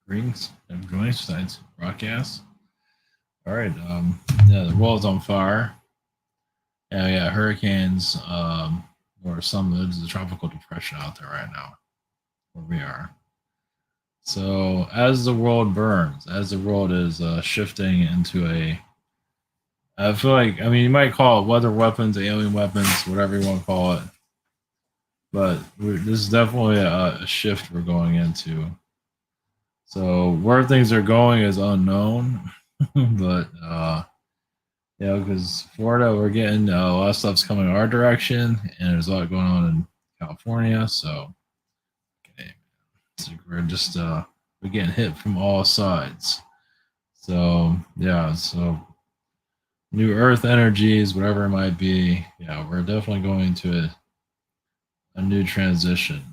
Greetings and joining us tonight's broadcast. All right, yeah, the world's on fire. Yeah, yeah, hurricanes, or there's a tropical depression out there right now where we are. So as the world burns, as the world is shifting into I feel like, I mean, you might call it weather weapons, alien weapons, whatever you want to call it, but this is definitely a shift we're going into. So where things are going is unknown, but yeah, because Florida, we're getting a lot of stuff's coming our direction, and there's a lot going on in California. So, okay, so we're just we're getting hit from all sides. So yeah, so new Earth energies, whatever it might be, yeah, we're definitely going to a new transition.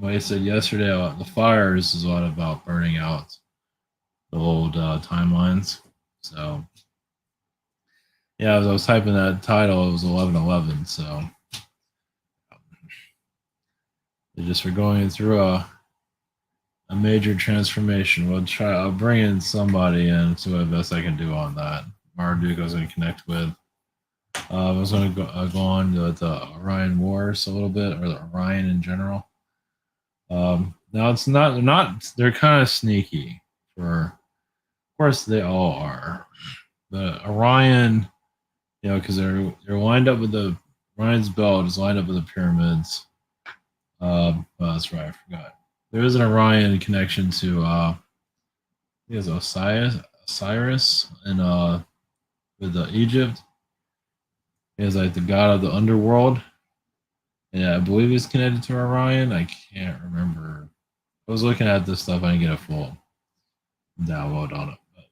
Like I said yesterday, the fires is a lot about burning out the old timelines. So yeah, as I was typing that title, it was 11/11. So they just were going through a major transformation. I'll bring in somebody and see what best I can do on that. Marduk I was going to connect with. I was going to go on to the Orion Wars a little bit, or the Orion in general. Now it's not, they're kind of sneaky of course they all are. The Orion, because they're lined up with Orion's belt is lined up with the pyramids. Oh, that's right, I forgot. There is an Orion connection to I think it's Osiris and with Egypt. He is like the god of the underworld. Yeah, I believe he's connected to Orion. I can't remember. I was looking at this stuff. I didn't get a full download on it, but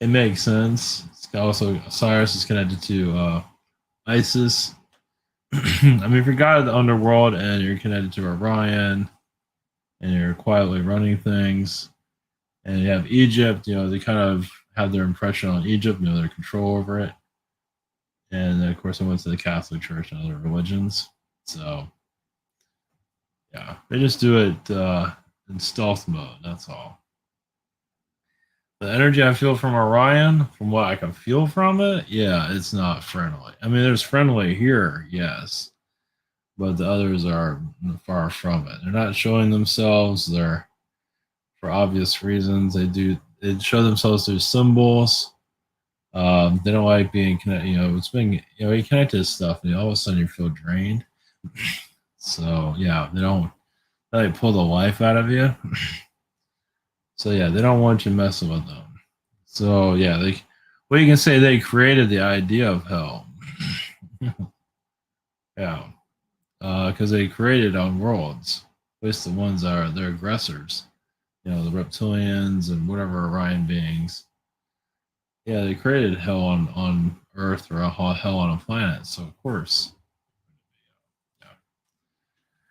it makes sense. It's also Osiris is connected to Isis. I mean, if you're god of the underworld and you're connected to Orion and you're quietly running things, and you have Egypt, they kind of have their impression on Egypt, their control over it. And then, of course, I went to the Catholic Church and other religions. So, yeah, they just do it in stealth mode. That's all. The energy I feel from Orion, from what I can feel from it, yeah, it's not friendly. I mean, there's friendly here, yes, but the others are far from it. They're not showing themselves. They're, for obvious reasons, they show themselves through symbols. They don't like being connected. It's been you connect to this stuff, and all of a sudden you feel drained. So yeah, they pull the life out of you. So yeah, they don't want you messing with them. So yeah, you can say they created the idea of hell. Yeah, because they created on worlds. At least the ones that are their aggressors. The reptilians and whatever Orion beings. Yeah, they created hell on Earth, or a hell on a planet. So of course,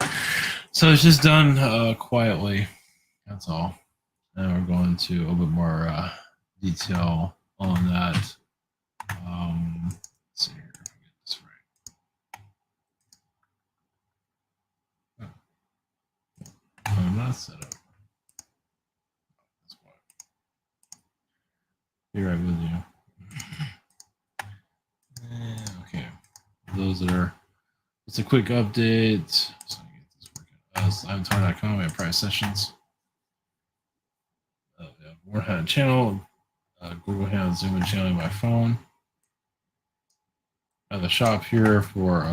yeah. So it's just done quietly. That's all. And we're going to a little bit more detail on that. Let's see here. If I get this right. Oh, I'm not set up. That's why. Be right with you. Okay. For those that are, it's a quick update. So I get this working. I'mTar.com. We have price sessions. We have Warhead channel. Google Hands Zoom and channeling my phone. I have a shop here for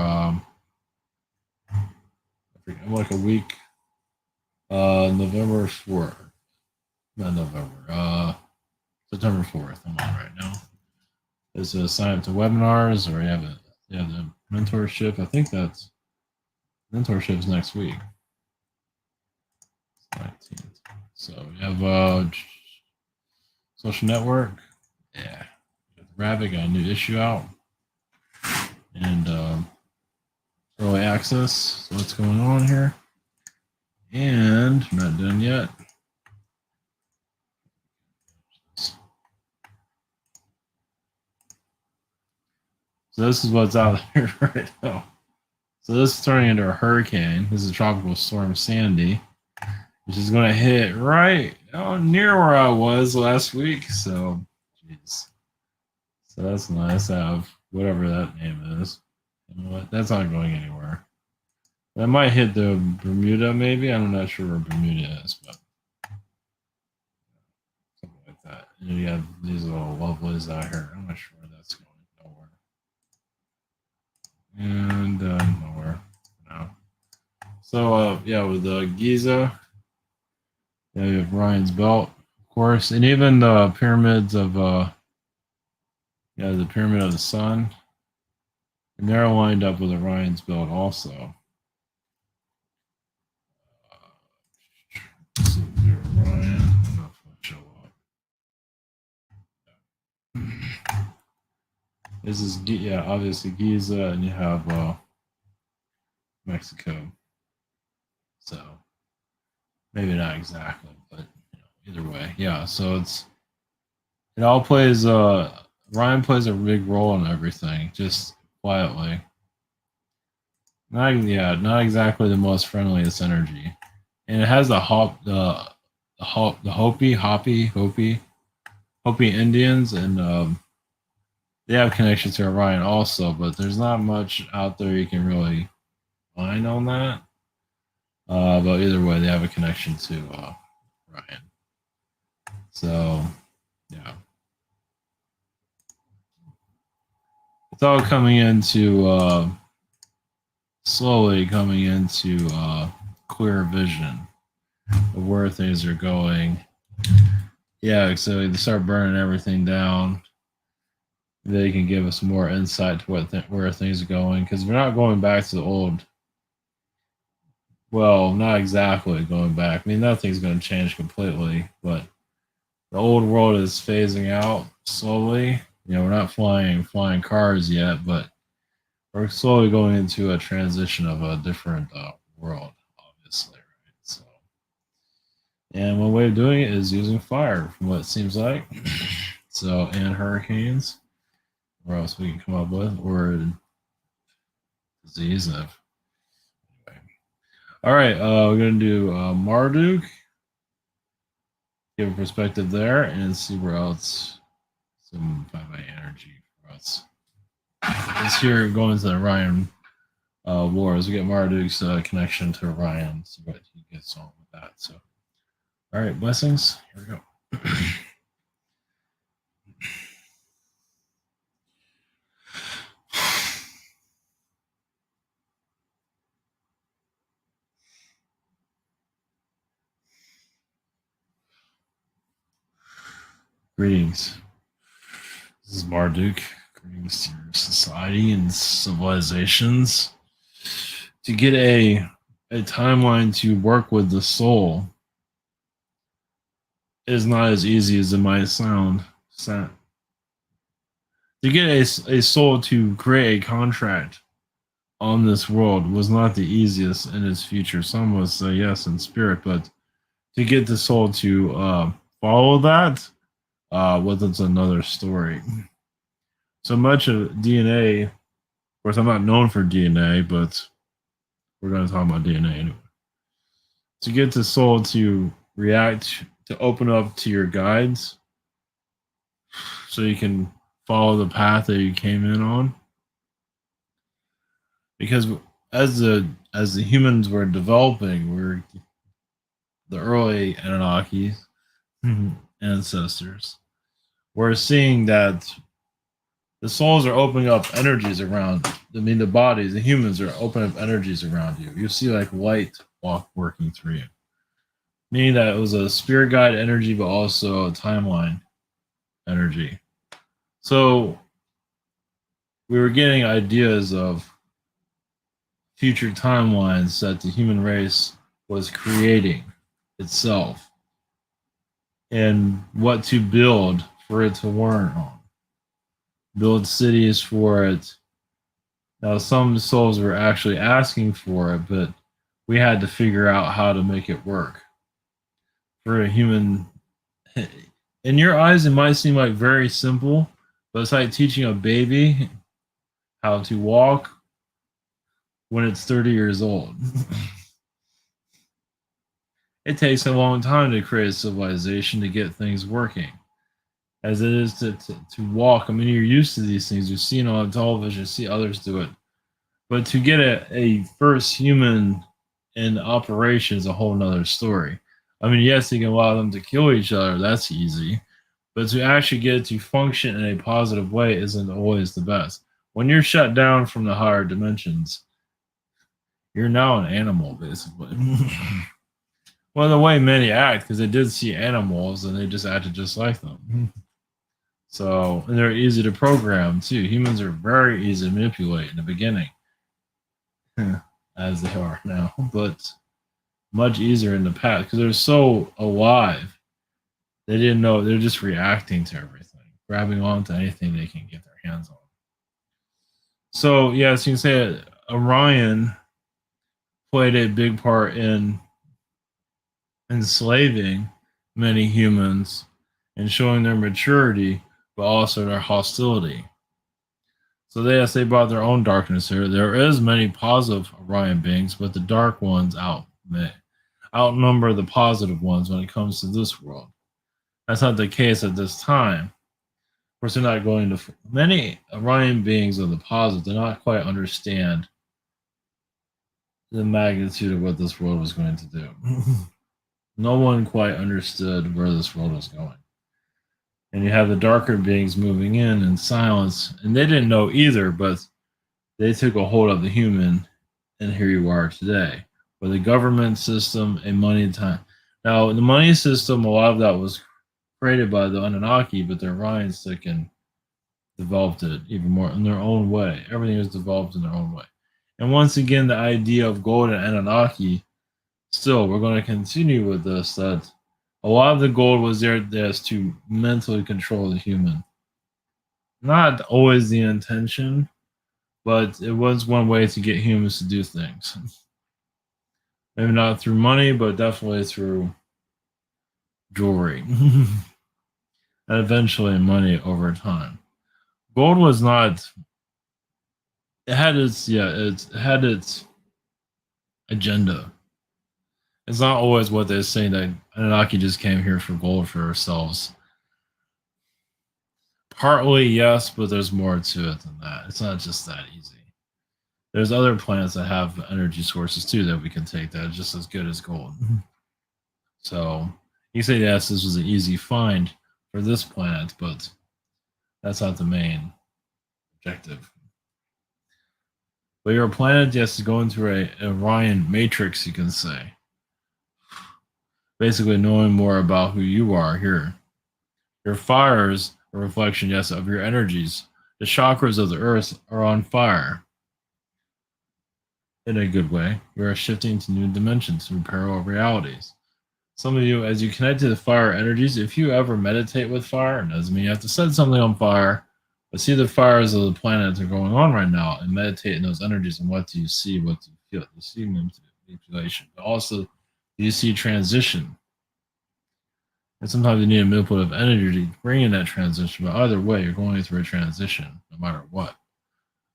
like a week. November 4th. Not November. September 4th. I'm on right now. There's a sign up to webinars, or you have the mentorship. I think that's mentorship is next week. 19th. So we have social network. Yeah. Rabbit got a new issue out. And early access. So what's going on here? And I'm not done yet. So this is what's out there right now. So this is turning into a hurricane. This is a tropical storm Sandy. which is going to hit right near where I was last week. So, jeez. So that's nice. I have whatever that name is. You know what? That's not going anywhere. That might hit the Bermuda, maybe. I'm not sure where Bermuda is, but something like that. And you have these little lovelies out here. I'm not sure where that's going. Nowhere. And nowhere. No. So, yeah, with Giza, yeah, you have Ryan's Belt, of course, and even the pyramids of, yeah, the Pyramid of the Sun. And they're lined up with Orion's Belt also. Orion. Show up. This is, yeah, obviously Giza, and you have Mexico. So maybe not exactly, but either way, yeah. So it all plays. Ryan plays a big role in everything, just quietly. Not exactly the most friendliest energy, and it has the Hopi Indians, and they have connections to Orion also, but there's not much out there you can really find on that. But either way, they have a connection to Orion. So, yeah. It's all coming into, slowly coming into clear vision of where things are going. Yeah, so they start burning everything down. They can give us more insight to where things are going, because we're not going back to the old. Well, not exactly going back. I mean, nothing's going to change completely, but the old world is phasing out slowly. We're not flying cars yet, but we're slowly going into a transition of a different world, obviously, right? So, and one way of doing it is using fire, from what it seems like. So, and hurricanes, or else we can come up with, or disease. Anyway. All right, we're gonna do Marduk. Give a perspective there, and see where else some 5 energy for us. This here going to the Orion Wars. We get Marduk's connection to Orion. See what he gets on with that. So, all right, blessings. Here we go. Greetings. This is Marduk. Greetings to your society and civilizations. To get a timeline to work with the soul is not as easy as it might sound. To get a soul to create a contract on this world was not the easiest in its future. Some would say yes in spirit, but to get the soul to follow that was another story. So much of DNA, of course, I'm not known for DNA, but we're going to talk about DNA anyway. To get the soul to react, to open up to your guides, so you can follow the path that you came in on. Because as the humans were developing, we're the early Anunnaki ancestors. We're seeing that the souls are opening up energies around. I mean, the bodies, the humans are opening up energies around you. You see like light working through you, meaning that it was a spirit guide energy, but also a timeline energy. So we were getting ideas of future timelines that the human race was creating itself and what to build for it to learn on. Build cities for it. Now, some souls were actually asking for it, but we had to figure out how to make it work. For a human, in your eyes, it might seem like very simple, but it's like teaching a baby how to walk when it's 30 years old. it takes a long time to create a civilization to get things working. As it is to walk. I mean, you're used to these things. You've seen on television, you see others do it. But to get a first human in operation is a whole nother story. I mean, yes, you can allow them to kill each other. That's easy. But to actually get it to function in a positive way isn't always the best. When you're shut down from the higher dimensions, you're now an animal, basically. Well, the way many act, because they did see animals and they just acted just like them. So, and they're easy to program too. Humans are very easy to manipulate in the beginning, as they are now, but much easier in the past because they're so alive. They didn't know, they're just reacting to everything, grabbing onto anything they can get their hands on. So, yes, you can say that Orion played a big part in enslaving many humans and showing their maturity, but also their hostility. So yes, they brought their own darkness here. There is many positive Orion beings, but the dark ones outnumber the positive ones when it comes to this world. That's not the case at this time. Of course, they're not going to. Many Orion beings of the positive do not quite understand the magnitude of what this world was going to do. No one quite understood where this world was going. And you have the darker beings moving in silence, and they didn't know either, but they took a hold of the human, and here you are today. With a government system and money time. Now, the money system, a lot of that was created by the Anunnaki, but the Orions took and developed it even more in their own way. Everything was developed in their own way. And once again, the idea of gold and Anunnaki, still, we're going to continue with this, that a lot of the gold was there to mentally control the human. Not always the intention, but it was one way to get humans to do things. Maybe not through money, but definitely through jewelry. And eventually money over time. Gold was not, it had its agenda. It's not always what they're saying that Anunnaki just came here for gold for ourselves. Partly, yes, but there's more to it than that. It's not just that easy. There's other planets that have energy sources too that we can take that are just as good as gold. So you say, yes, this was an easy find for this planet, but that's not the main objective. But your planet, yes, is going through a Orion matrix, you can say. Basically knowing more about who you are here. Your fire is a reflection, yes, of your energies. The chakras of the earth are on fire. In a good way, you are shifting to new dimensions through parallel realities. Some of you, as you connect to the fire energies, if you ever meditate with fire, it doesn't mean you have to set something on fire, but see the fires of the planet that are going on right now and meditate in those energies. And what do you see? What do you feel? You see manipulation, but also do you see transition? And sometimes you need a manipulative energy to bring in that transition, but either way, you're going through a transition, no matter what.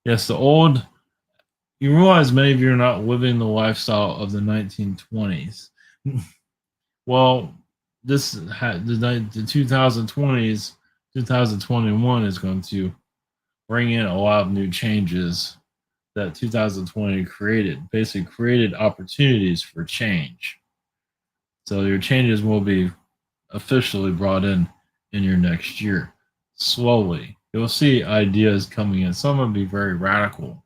Yes, you realize many of you are not living the lifestyle of the 1920s. Well, the 2020s, 2021 is going to bring in a lot of new changes that 2020 created, basically created opportunities for change. So your changes will be officially brought in your next year. Slowly, you'll see ideas coming in. Some will be very radical,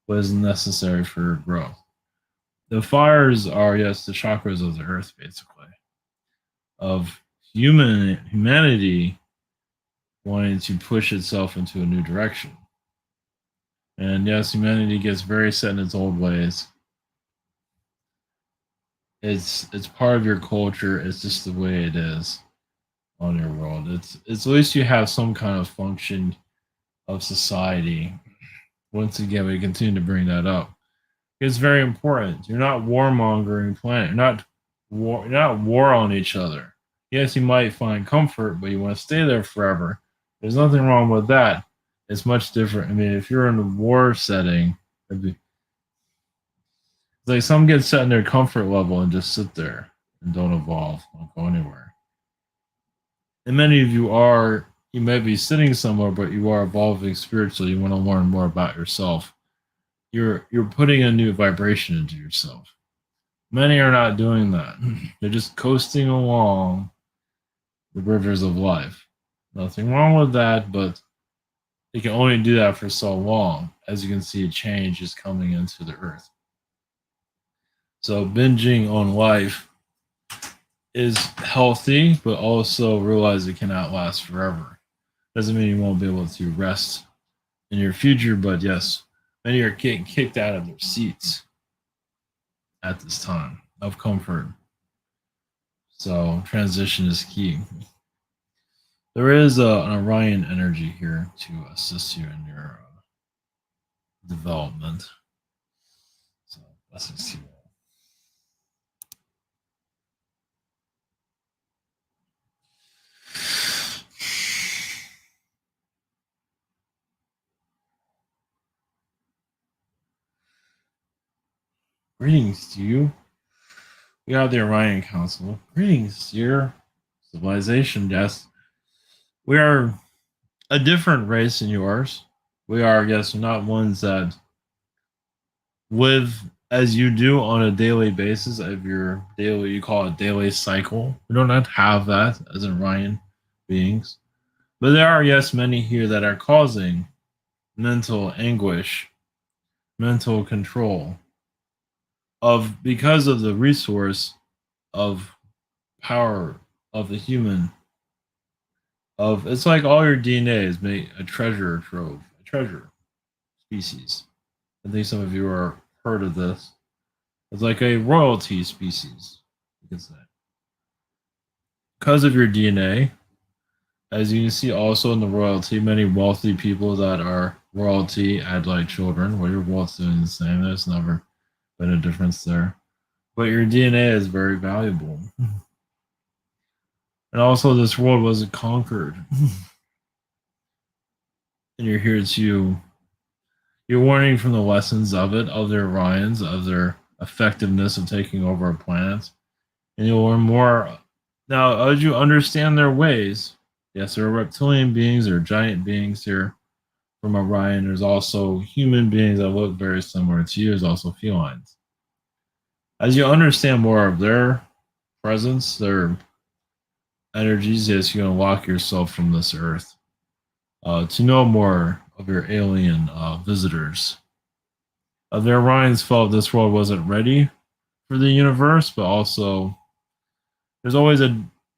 but is necessary for your growth. The fires are, yes, the chakras of the earth, basically, of humanity wanting to push itself into a new direction. And yes, humanity gets very set in its old ways. It's part of your culture. It's just the way it is on your world. It's at least you have some kind of function of society. Once again, we continue to bring that up. It's very important. You're not warmongering planet. You're not war on each other. Yes, you might find comfort, but you want to stay there forever. There's nothing wrong with that. It's much different. I mean, if you're in a war setting, it's like some get set in their comfort level and just sit there and don't evolve, don't go anywhere. And many of you may be sitting somewhere, but you are evolving spiritually. You want to learn more about yourself. You're putting a new vibration into yourself. Many are not doing that. They're just coasting along the rivers of life. Nothing wrong with that, but they can only do that for so long. As you can see, a change is coming into the earth. So binging on life is healthy, but also realize it cannot last forever. Doesn't mean you won't be able to rest in your future, but yes, many are getting kicked out of their seats at this time of comfort. So transition is key. There is an Orion energy here to assist you in your development. So blessings to you all. Greetings to you. We have the Orion Council. Greetings, dear civilization. Yes, we are a different race than yours. We are, yes, not ones that live as you do on a daily basis of your daily, you call it daily cycle. We do not have that as Orion beings. But there are, yes, many here that are causing mental anguish, mental control of because of the resource of power of the human. Of it's like all your DNA is made a treasure trove, a treasure species. I think some of you are heard of this. It's like a royalty species, you could say. Because of your DNA, as you can see also in the royalty, many wealthy people that are royalty add like children. Well, your wealth's doing the same. There's never been a difference there. But your DNA is very valuable. And also this world wasn't conquered. And you're here to you're learning from the lessons of it, of their Orions, of their effectiveness of taking over a planet. And you'll learn more. Now, as you understand their ways, yes, there are reptilian beings, there are giant beings here from Orion. There's also human beings that look very similar to you. There's also felines. As you understand more of their presence, their energies, yes, you unlock yourself from this earth to know more of your alien visitors. The Orions felt this world wasn't ready for the universe, but also there's always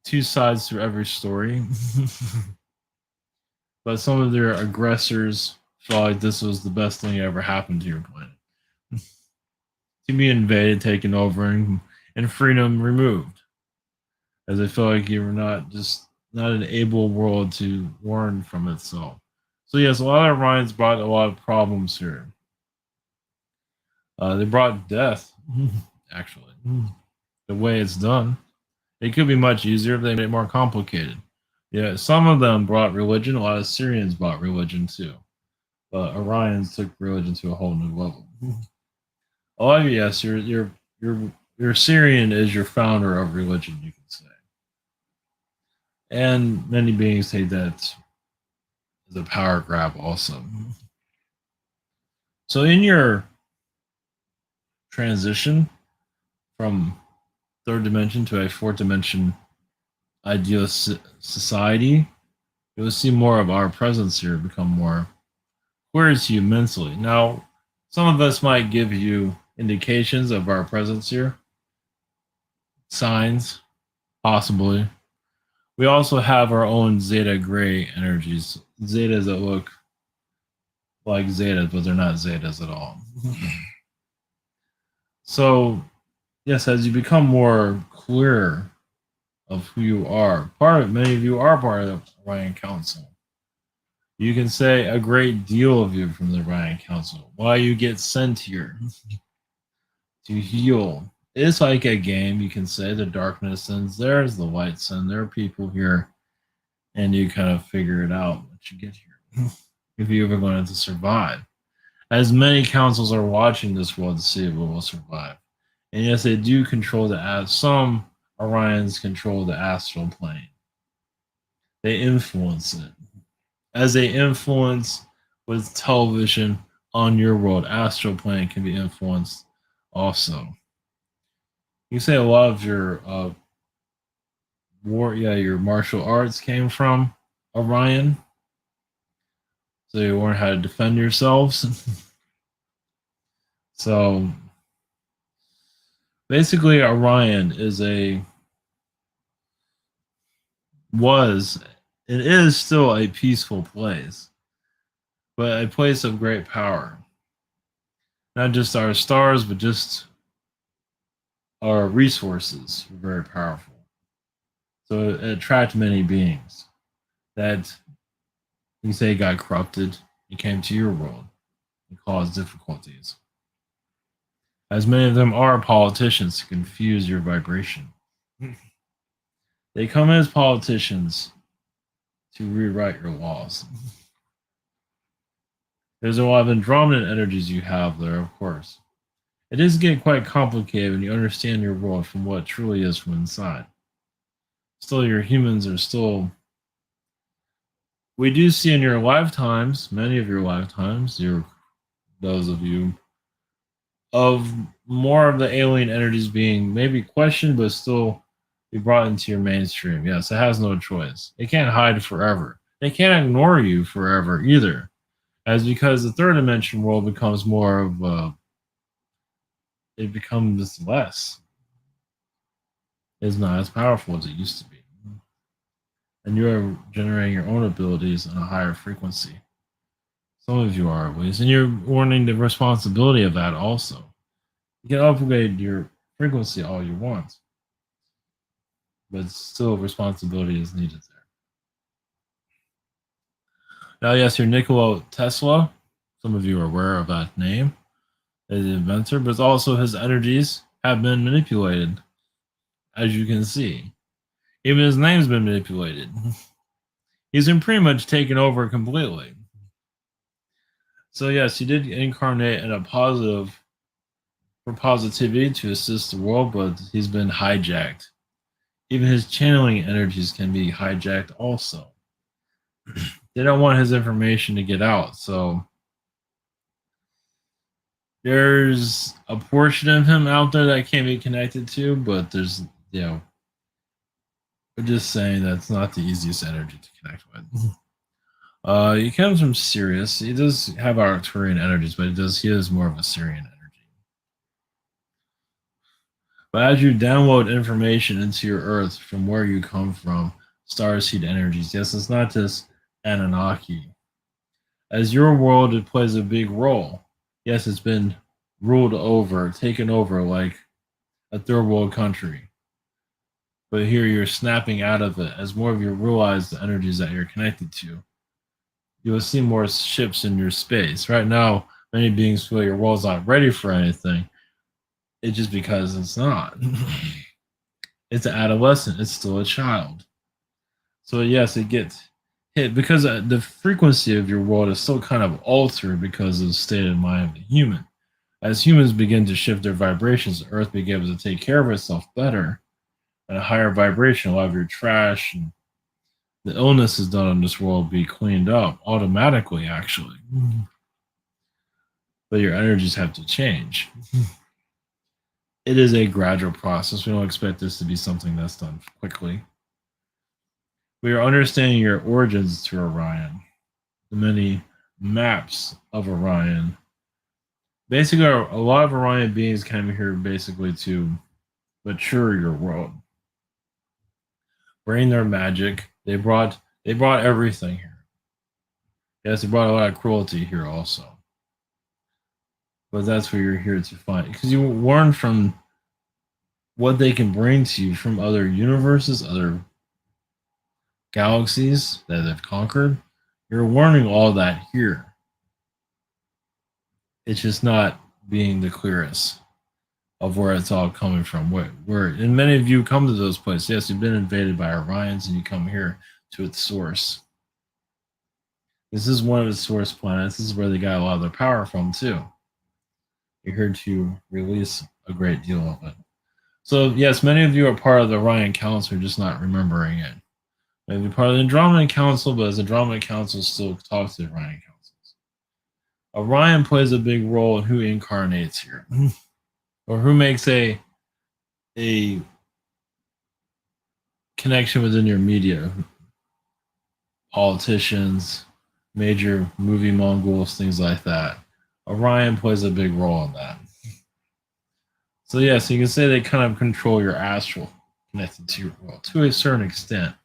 two sides to every story. But some of their aggressors felt like this was the best thing that ever happened to your planet. To be invaded, taken over, and freedom removed. As I feel like you were not an able world to learn from itself. So yes, a lot of Orions brought a lot of problems here. They brought death, actually. The way it's done. It could be much easier if they made it more complicated. Yeah, some of them brought religion. A lot of Syrians brought religion too. But Orions took religion to a whole new level. A lot of yes, your Syrian is your founder of religion, you can say. And many beings say that as a power grab also. So in your transition from third dimension to a fourth dimension ideal society, you will see more of our presence here become more clear to you mentally. Now, some of us might give you indications of our presence here, signs, possibly. We also have our own zeta gray energies, zetas that look like zetas, but they're not zetas at all. So, yes, as you become more clear of who you are, many of you are part of the Orion Council. You can say a great deal of you from the Orion Council. Why you get sent here to heal. It's like a game. You can say the darkness sends theirs, the light sends there are people here, and you kind of figure it out once you get here. If you ever going to survive. As many councils are watching this world to see if it will survive. And yes, they do control the some Orions control the astral plane. They influence it. As they influence with television on your world, astral plane can be influenced also. You say a lot of your your martial arts came from Orion, so you learn how to defend yourselves. So basically, Orion was it is still a peaceful place, but a place of great power. Not just our stars, but just our resources were very powerful. So it attracted many beings that you say got corrupted and came to your world and caused difficulties. As many of them are politicians to confuse your vibration. They come as politicians to rewrite your laws. There's a lot of Andromedan energies you have there, of course. It is getting quite complicated when you understand your world from what it truly is from inside. Still, your humans are still. We do see in your lifetimes, many of your lifetimes, those of you, of more of the alien energies being maybe questioned, but still be brought into your mainstream. Yes, it has no choice. It can't hide forever. They can't ignore you forever either, as because the third dimension world becomes more of it becomes less. It's not as powerful as it used to be, and you're generating your own abilities on a higher frequency. Some of you are at least, and you're learning the responsibility of that also. You can upgrade your frequency all you want, but still responsibility is needed there. Now, yes, you're Nikola Tesla. Some of you are aware of that name as the inventor, but also his energies have been manipulated, as you can see. Even his name's been manipulated. He's been pretty much taken over completely. So yes, he did incarnate in a positive for positivity to assist the world, but he's been hijacked. Even his channeling energies can be hijacked also. They don't want his information to get out, so there's a portion of him out there that can't be connected to, but there's, we're just saying that's not the easiest energy to connect with. He comes from Sirius. He does have Arcturian energies, but he is more of a Sirian energy. But as you download information into your Earth from where you come from, starseed energies, yes, it's not just Anunnaki. As your world, it plays a big role. Yes, it's been ruled over, taken over like a third world country. But here you're snapping out of it as more of you realize the energies that you're connected to. You will see more ships in your space. Right now, many beings feel your world's not ready for anything. It's just because it's not. It's an adolescent. It's still a child. So yes, it gets hit because the frequency of your world is still kind of altered because of the state of mind of the human. As humans begin to shift their vibrations, the Earth begins to take care of itself better at a higher vibration. A lot of your trash and the illness is done on this world be cleaned up automatically, actually. But your energies have to change. It is a gradual process. We don't expect this to be something that's done quickly. We are understanding your origins to Orion, the many maps of Orion. Basically, a lot of Orion beings came here basically to mature your world, bring their magic. They brought everything here. Yes, they brought a lot of cruelty here also. But that's what you're here to find, because you learn from what they can bring to you from other universes, other galaxies that they've conquered. You're learning all that here. It's just not being the clearest of where it's all coming from. And many of you come to those places. Yes, you've been invaded by Orions, and you come here to its source. This is one of its source planets. This is where they got a lot of their power from too. You're here to release a great deal of it. So yes, many of you are part of the Orion Council, just not remembering it. Maybe part of the Andromeda Council, but as Andromeda Council still talks to the Orion Councils. Orion plays a big role in who incarnates here, or who makes a connection within your media, politicians, major movie moguls, things like that. Orion plays a big role in that. So yeah, so you can say they kind of control your astral connected to your world to a certain extent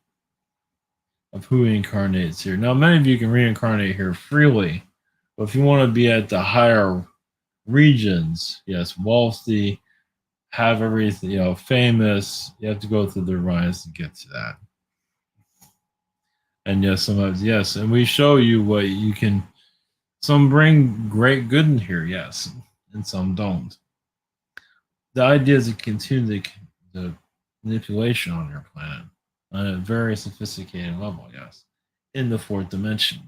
of who incarnates here. Now, many of you can reincarnate here freely, but if you want to be at the higher regions, yes, wealthy, have everything, famous, you have to go through the Orions to get to that. And yes, sometimes, yes, and we show you what you can. Some bring great good in here, yes, and some don't. The idea is to continue the manipulation on your planet on a very sophisticated level, yes, in the fourth dimension.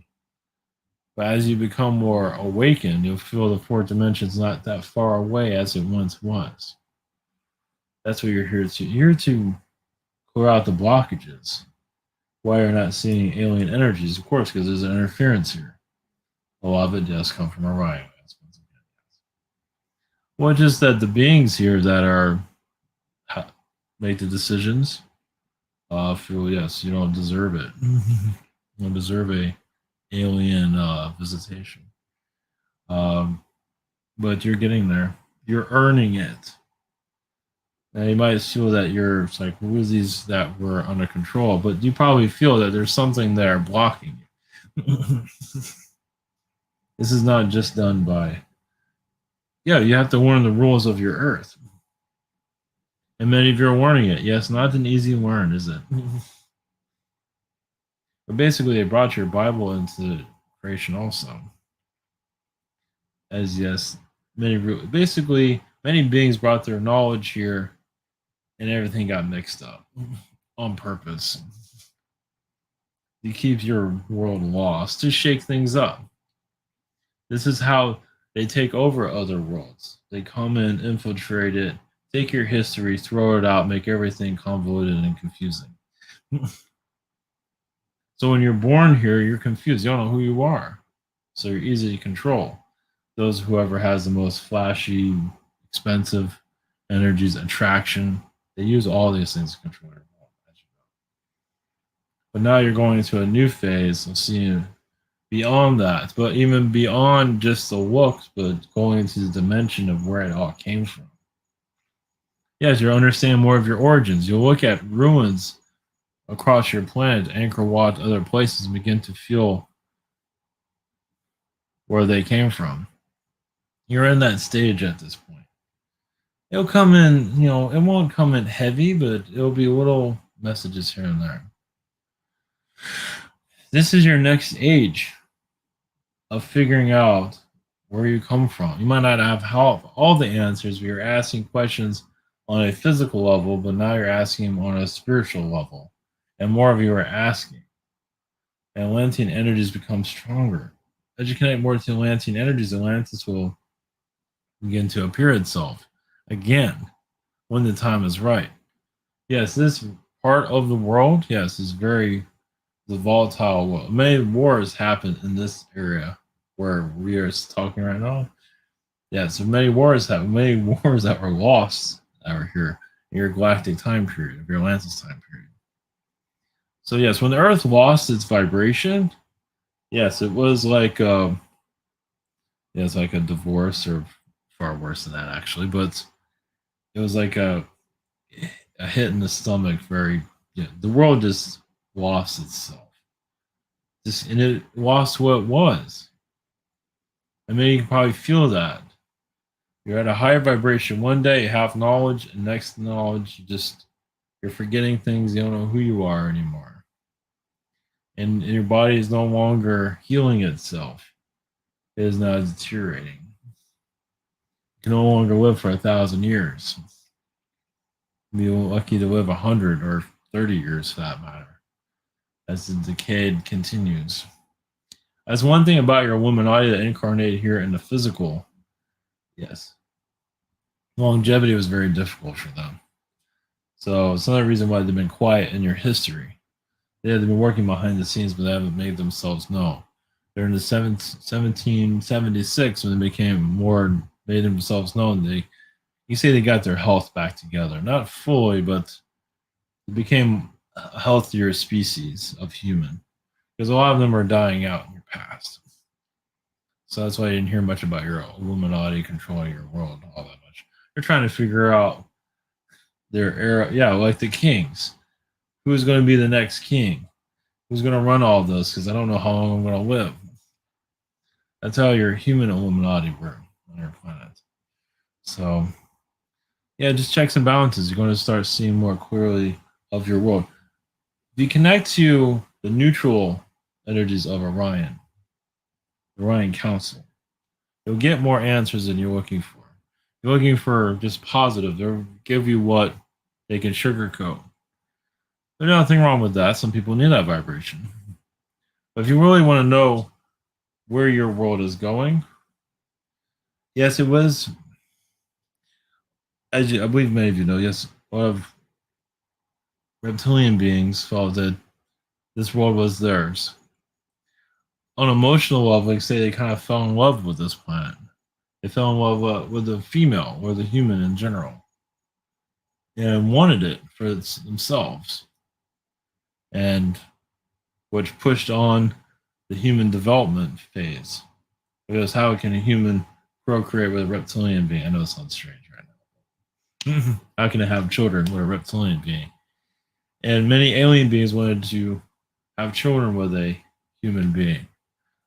But as you become more awakened, you'll feel the fourth dimension is not that far away as it once was. That's what you're here to. You're here to clear out the blockages. Why you're not seeing alien energies, of course, because there's an interference here. A lot of it does come from Orion. Well, just that the beings here that are make the decisions feel yes, you don't deserve it. You don't deserve a alien visitation. But you're getting there. You're earning it. Now you might feel that you're it's like who is these that were under control, but you probably feel that there's something there blocking you. This is not just done by you have to learn the rules of your earth. And many of you are learning it. Yes, not an easy learn, is it? But basically they brought your Bible into creation also. As yes, many beings brought their knowledge here and everything got mixed up on purpose. To keep your world lost, to shake things up. This is how they take over other worlds. They come in, infiltrate it, take your history, throw it out, make everything convoluted and confusing. So when you're born here, you're confused. You don't know who you are. So you're easy to control. Whoever has the most flashy, expensive energies, attraction, they use all these things to control your world. But now you're going into a new phase of seeing beyond that, but even beyond just the looks, but going into the dimension of where it all came from. Yes, you'll understand more of your origins. You'll look at ruins across your planet, Angkor Wat, other places, and begin to feel where they came from. You're in that stage at this point. It'll come in, it won't come in heavy, but it'll be little messages here and there. This is your next age of figuring out where you come from. You might not have all the answers, but you're asking questions on a physical level, but now you're asking them on a spiritual level. And more of you are asking. And Atlantean energies become stronger. As you connect more to Atlantean energies, Atlantis will begin to appear itself again when the time is right. Yes, this part of the world, yes, is very the volatile world. Many wars happen in this area where we are talking right now. Yeah, so many wars that were lost that were here in your galactic time period, of your Atlantis time period. So yes, when the Earth lost its vibration, yes, it was like it's like a divorce, or far worse than that actually, but it was like a hit in the stomach. The world just lost itself. And it lost what it was. I mean, you can probably feel that. You're at a higher vibration one day, you have knowledge, and next knowledge, you're forgetting things, you don't know who you are anymore. And your body is no longer healing itself. It is now deteriorating. You can no longer live for 1,000 years. You'll be lucky to live 100 or 30 years for that matter, as the decay continues. That's one thing about your Illuminati that incarnated here in the physical. Yes. Longevity was very difficult for them. So it's another reason why they've been quiet in your history. Yeah, they've been working behind the scenes, but they haven't made themselves known. During the 1776, when they became more, made themselves known, you say they got their health back together. Not fully, but they became a healthier species of human. Because a lot of them are dying out in your past. So that's why I didn't hear much about your Illuminati controlling your world all that much. They're trying to figure out their era. Yeah, like the kings. Who's going to be the next king? Who's going to run all this? Because I don't know how long I'm going to live. That's how your human Illuminati work on your planet. So, yeah, just checks and balances. You're going to start seeing more clearly of your world. If you connect to the neutral energies of Orion, the Orion Council, you'll get more answers than you're looking for. You're looking for just positive. They'll give you what they can sugarcoat. There's nothing wrong with that. Some people need that vibration. But if you really want to know where your world is going, yes, it was, I believe many of you know, yes, a lot of reptilian beings felt that this world was theirs. On an emotional level, like say they kind of fell in love with this planet. They fell in love with the female or the human in general and wanted it for themselves. And which pushed on the human development phase. Because how can a human procreate with a reptilian being? I know it sounds strange right now. How can it have children with a reptilian being? And many alien beings wanted to have children with a human being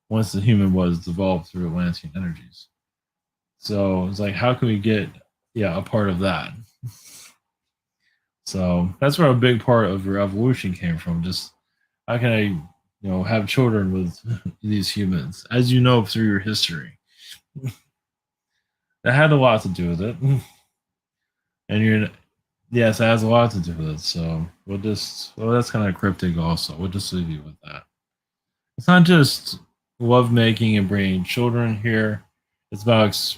once the human was developed through Atlantean energies. So it's like, how can we get, a part of that? So that's where a big part of your evolution came from. Just how can I, have children with these humans, as you know through your history? That had a lot to do with it. And yes, it has a lot to do with it. So that's kind of cryptic also. We'll just leave you with that. It's not just love making and bringing children here. It's about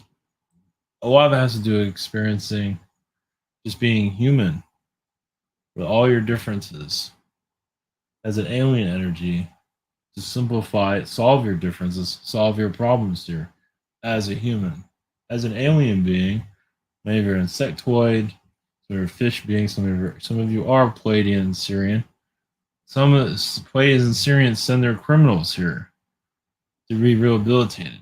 a lot of it has to do with experiencing just being human with all your differences as an alien energy to simplify, solve your differences, solve your problems here as a human. As an alien being, maybe you're insectoid, some of your fish beings, some of you are Pleiadian and Syrian. Some of the Pleiadians and Syrians send their criminals here to be rehabilitated.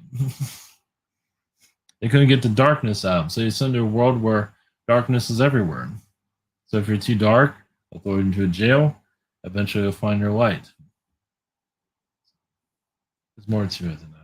They couldn't get the darkness out, so they send to a world where darkness is everywhere. So if you're too dark, they'll throw you into a jail. Eventually, you'll find your light. There's more to it than that.